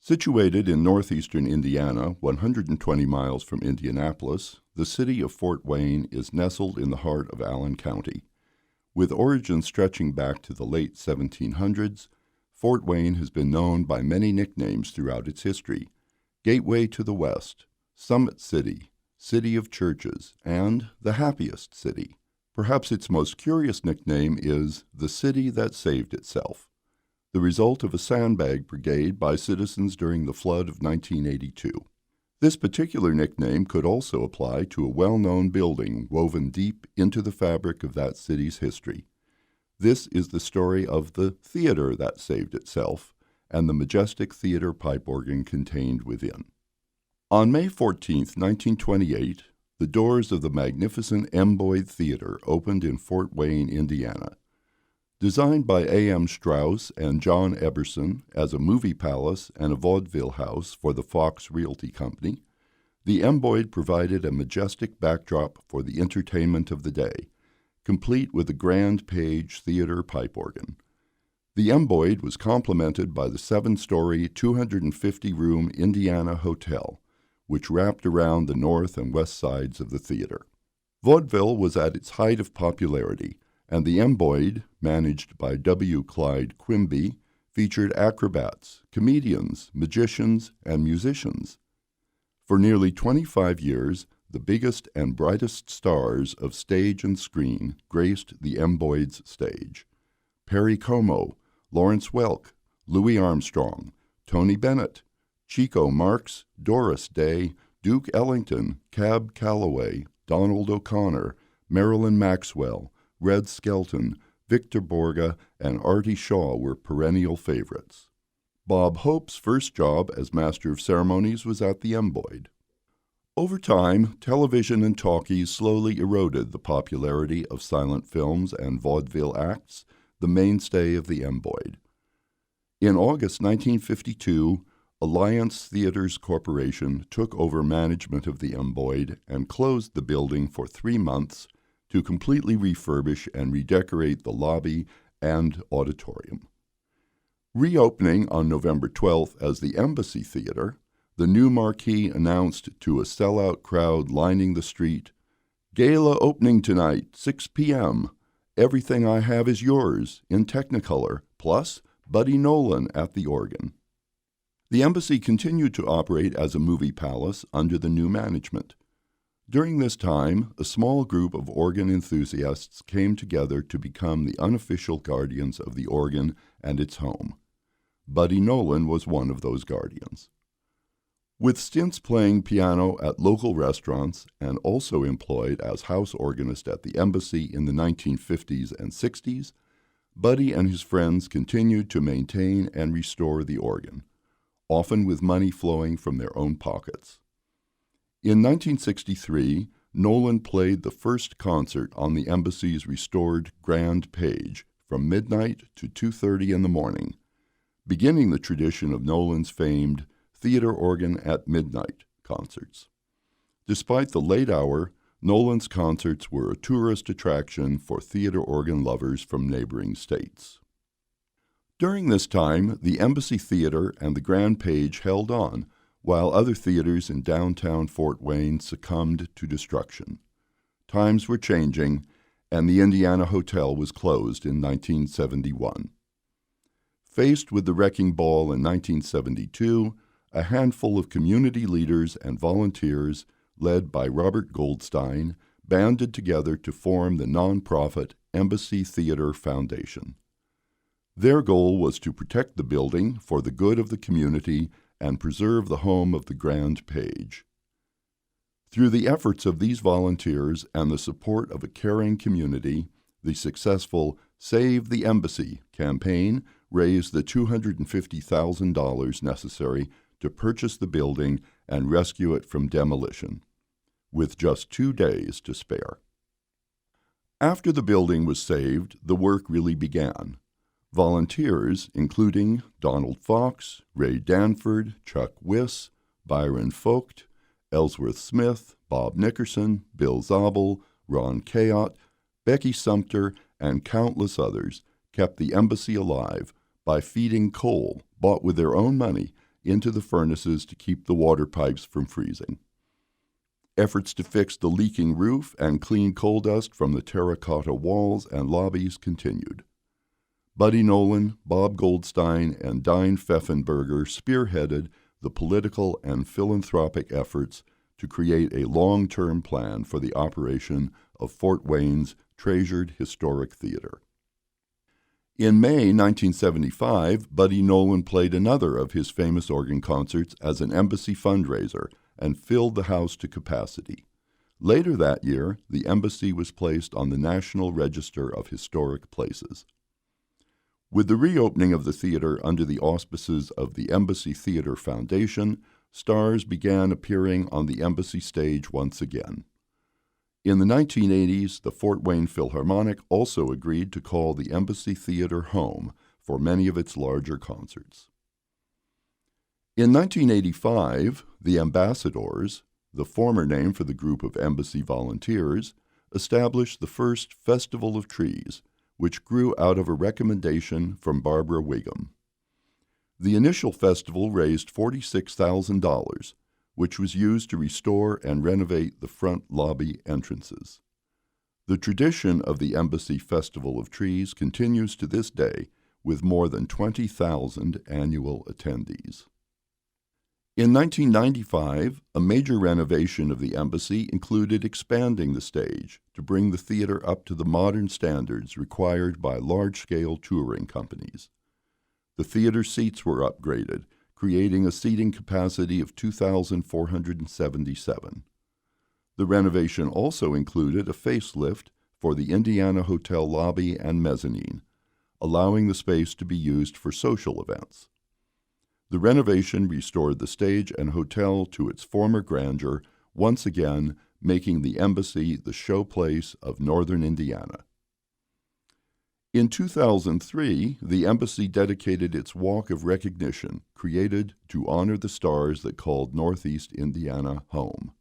Situated in northeastern Indiana, 120 miles from Indianapolis, the city of Fort Wayne is nestled in the heart of Allen County. With origins stretching back to the late 1700s, Fort Wayne has been known by many nicknames throughout its history: Gateway to the West, Summit City, City of Churches, and the Happiest City. Perhaps its most curious nickname is the City That Saved Itself, the result of a sandbag brigade by citizens during the flood of 1982. This particular nickname could also apply to a well-known building woven deep into the fabric of that city's history. This is the story of the theater that saved itself and the majestic theater pipe organ contained within. On May 14, 1928, the doors of the magnificent M. Boyd Theater opened in Fort Wayne, Indiana. Designed by A.M. Strauss and John Eberson as a movie palace and a vaudeville house for the Fox Realty Company, the M. Boyd provided a majestic backdrop for the entertainment of the day, complete with a grand page theater pipe organ. The M. Boyd was complemented by the 7-story, 250-room Indiana Hotel, which wrapped around the north and west sides of the theater. Vaudeville was at its height of popularity, and the M. Boyd, managed by W. Clyde Quimby, featured acrobats, comedians, magicians, and musicians. For nearly 25 years, the biggest and brightest stars of stage and screen graced the M. Boyd's stage: Perry Como, Lawrence Welk, Louis Armstrong, Tony Bennett, Chico Marx, Doris Day, Duke Ellington, Cab Calloway, Donald O'Connor, Marilyn Maxwell, Red Skelton, Victor Borge, and Artie Shaw were perennial favorites. Bob Hope's first job as Master of Ceremonies was at the M. Boyd. Over time, television and talkies slowly eroded the popularity of silent films and vaudeville acts, the mainstay of the M. Boyd. In August 1952, Alliance Theaters Corporation took over management of the M. Boyd and closed the building for 3 months to completely refurbish and redecorate the lobby and auditorium. Reopening on November 12th as the Embassy Theater, the new marquee announced to a sellout crowd lining the street, "Gala opening tonight, 6 p.m. Everything I Have Is Yours," in Technicolor, plus Buddy Nolan at the organ. The Embassy continued to operate as a movie palace under the new management. During this time, a small group of organ enthusiasts came together to become the unofficial guardians of the organ and its home. Buddy Nolan was one of those guardians. With stints playing piano at local restaurants and also employed as house organist at the Embassy in the 1950s and 60s, Buddy and his friends continued to maintain and restore the organ, often with money flowing from their own pockets. In 1963, Nolan played the first concert on the Embassy's restored grand page from midnight to 2:30 in the morning, beginning the tradition of Nolan's famed Theater Organ at Midnight concerts. Despite the late hour, Nolan's concerts were a tourist attraction for theater organ lovers from neighboring states. During this time, the Embassy Theater and the Grand Page held on, while other theaters in downtown Fort Wayne succumbed to destruction. Times were changing, and the Indiana Hotel was closed in 1971. Faced with the wrecking ball in 1972, a handful of community leaders and volunteers, led by Robert Goldstein, banded together to form the nonprofit Embassy Theater Foundation. Their goal was to protect the building for the good of the community and preserve the home of the Grand Page. Through the efforts of these volunteers and the support of a caring community, the successful Save the Embassy campaign raised the $250,000 necessary to purchase the building and rescue it from demolition, with just 2 days to spare. After the building was saved, the work really began. Volunteers, including Donald Fox, Ray Danford, Chuck Wiss, Byron Vogt, Ellsworth Smith, Bob Nickerson, Bill Zabel, Ron Kayott, Becky Sumter, and countless others, kept the Embassy alive by feeding coal, bought with their own money, into the furnaces to keep the water pipes from freezing. Efforts to fix the leaking roof and clean coal dust from the terracotta walls and lobbies continued. Buddy Nolan, Bob Goldstein, and Dine Pfeffenberger spearheaded the political and philanthropic efforts to create a long-term plan for the operation of Fort Wayne's treasured historic theater. In May 1975, Buddy Nolan played another of his famous organ concerts as an embassy fundraiser and filled the house to capacity. Later that year, the embassy was placed on the National Register of Historic Places. With the reopening of the theater under the auspices of the Embassy Theater Foundation, stars began appearing on the embassy stage once again. In the 1980s, the Fort Wayne Philharmonic also agreed to call the Embassy Theater home for many of its larger concerts. In 1985, the Ambassadors, the former name for the group of embassy volunteers, established the first Festival of Trees, which grew out of a recommendation from Barbara Wiggum. The initial festival raised $46,000, which was used to restore and renovate the front lobby entrances. The tradition of the Embassy Festival of Trees continues to this day, with more than 20,000 annual attendees. In 1995, a major renovation of the embassy included expanding the stage to bring the theater up to the modern standards required by large-scale touring companies. The theater seats were upgraded, creating a seating capacity of 2,477. The renovation also included a facelift for the Indiana Hotel lobby and mezzanine, allowing the space to be used for social events. The renovation restored the stage and hotel to its former grandeur, once again making the embassy the showplace of northern Indiana. In 2003, the embassy dedicated its Walk of Recognition, created to honor the stars that called Northeast Indiana home.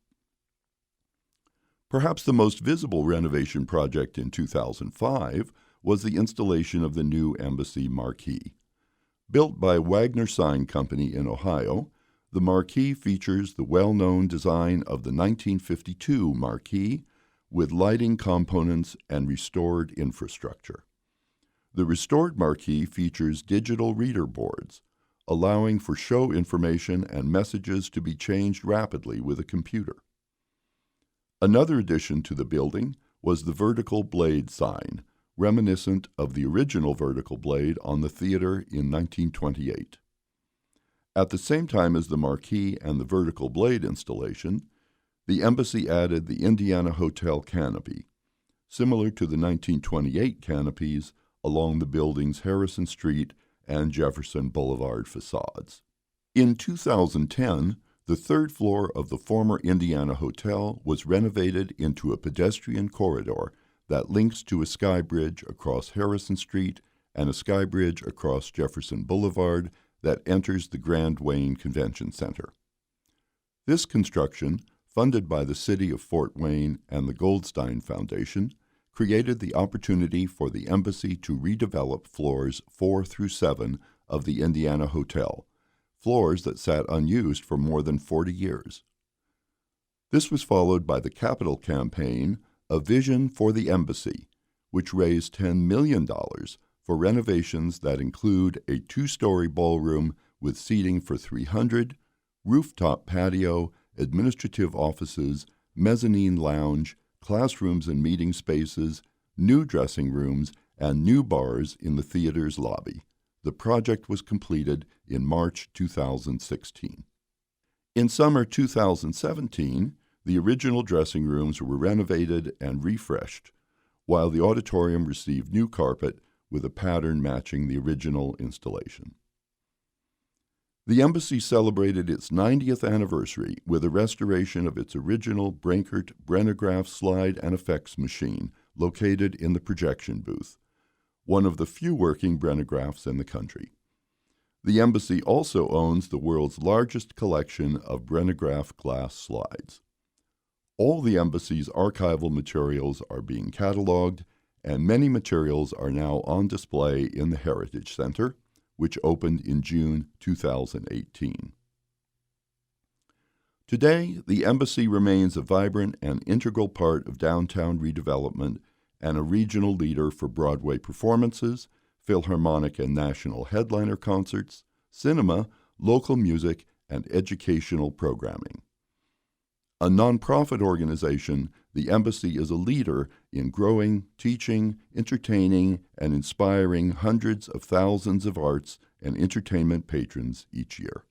Perhaps the most visible renovation project in 2005 was the installation of the new embassy marquee. Built by Wagner Sign Company in Ohio, the marquee features the well-known design of the 1952 marquee with lighting components and restored infrastructure. The restored marquee features digital reader boards, allowing for show information and messages to be changed rapidly with a computer. Another addition to the building was the vertical blade sign, reminiscent of the original vertical blade on the theater in 1928. At the same time as the marquee and the vertical blade installation, the embassy added the Indiana Hotel canopy, similar to the 1928 canopies along the building's Harrison Street and Jefferson Boulevard facades. In 2010, the third floor of the former Indiana Hotel was renovated into a pedestrian corridor that links to a sky bridge across Harrison Street and a sky bridge across Jefferson Boulevard that enters the Grand Wayne Convention Center. This construction, funded by the City of Fort Wayne and the Goldstein Foundation, created the opportunity for the embassy to redevelop floors 4 through 7 of the Indiana Hotel, floors that sat unused for more than 40 years. This was followed by the capital campaign, A Vision for the Embassy, which raised $10 million for renovations that include a 2-story ballroom with seating for 300, rooftop patio, administrative offices, mezzanine lounge, classrooms and meeting spaces, new dressing rooms, and new bars in the theater's lobby. The project was completed in March 2016. In summer 2017, the original dressing rooms were renovated and refreshed, while the auditorium received new carpet with a pattern matching the original installation. The embassy celebrated its 90th anniversary with a restoration of its original Brankert Brenograph slide and effects machine located in the projection booth, one of the few working Brenographs in the country. The embassy also owns the world's largest collection of Brenograph glass slides. All the embassy's archival materials are being cataloged, and many materials are now on display in the Heritage Center, which opened in June 2018. Today, the Embassy remains a vibrant and integral part of downtown redevelopment and a regional leader for Broadway performances, Philharmonic and national headliner concerts, cinema, local music, and educational programming. A nonprofit organization, the Embassy is a leader in growing, teaching, entertaining, and inspiring hundreds of thousands of arts and entertainment patrons each year.